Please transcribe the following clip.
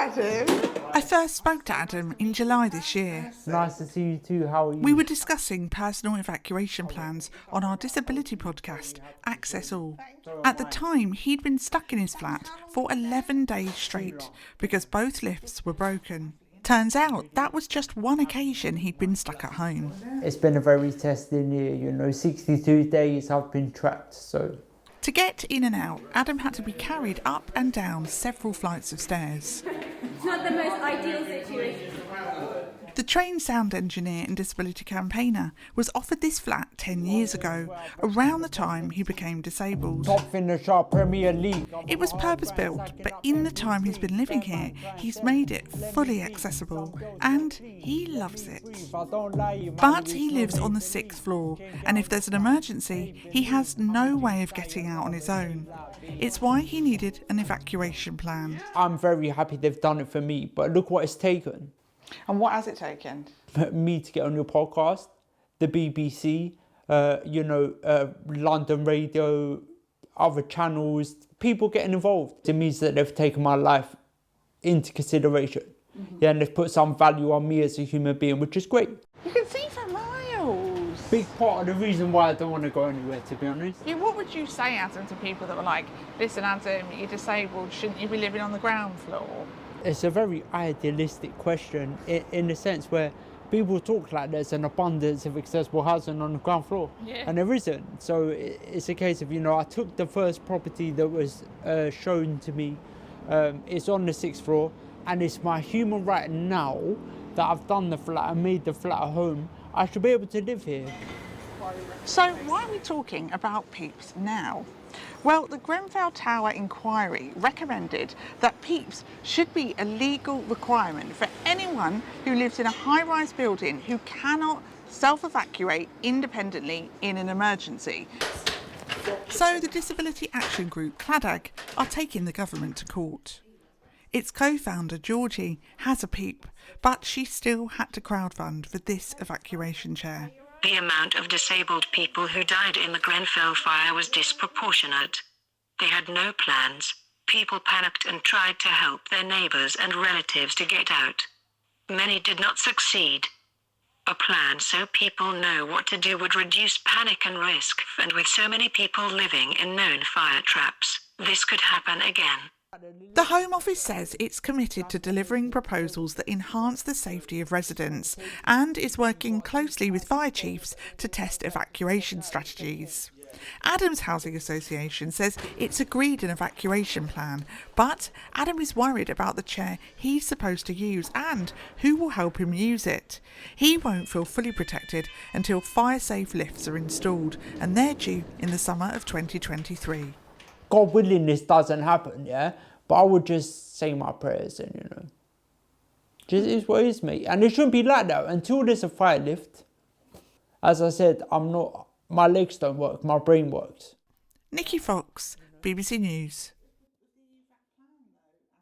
Adam. I first spoke to Adam in July this year. Nice to see you too. How are you? We were discussing personal evacuation plans on our disability podcast, Access All. At the time, he'd been stuck in his flat for 11 days straight because both lifts were broken. Turns out that was just one occasion he'd been stuck at home. It's been a very testing year, 62 days I've been trapped, so... To get in and out, Adam had to be carried up and down several flights of stairs. It's not the most ideal situation. The trained sound engineer and disability campaigner was offered this flat 10 years ago, around the time he became disabled. Top finisher, Premier League. It was purpose-built, but in the time he's been living here, he's made it fully accessible, and he loves it. But he lives on the 6th floor, and if there's an emergency, he has no way of getting out on his own. It's why he needed an evacuation plan. I'm very happy they've done it for me, but look what it's taken. And what has it taken? Me to get on your podcast, the BBC, London radio, other channels, people getting involved. It means that they've taken my life into consideration. Mm-hmm. Yeah, and they've put some value on me as a human being, which is great. You can see for miles. Big part of the reason why I don't want to go anywhere, to be honest. Yeah, what would you say, Adam, to people that were like, listen, Adam, you're disabled, shouldn't you be living on the ground floor? It's a very idealistic question in the sense where people talk like there's an abundance of accessible housing on the ground floor, and there isn't. So it's a case of, I took the first property that was shown to me. It's on the 6th floor, and it's my human right now that I've done the flat and made the flat a home. I should be able to live here. So why are we talking about PEEPs now? Well, the Grenfell Tower inquiry recommended that PEEPs should be a legal requirement for anyone who lives in a high-rise building who cannot self-evacuate independently in an emergency. So the Disability Action Group, CLADAG, are taking the government to court. Its co-founder, Georgie, has a PEEP, but she still had to crowdfund for this evacuation chair. The amount of disabled people who died in the Grenfell fire was disproportionate. They had no plans. People panicked and tried to help their neighbors and relatives to get out. Many did not succeed. A plan so people know what to do would reduce panic and risk, and with so many people living in known fire traps, this could happen again. The Home Office says it's committed to delivering proposals that enhance the safety of residents and is working closely with fire chiefs to test evacuation strategies. Adam's Housing Association says it's agreed an evacuation plan, but Adam is worried about the chair he's supposed to use and who will help him use it. He won't feel fully protected until fire-safe lifts are installed, and they're due in the summer of 2023. God willing, this doesn't happen, yeah? But I would just say my prayers and, just is what it is, mate. And it shouldn't be like that until there's a fire lift. As I said, my legs don't work, my brain works. Nikki Fox, BBC News.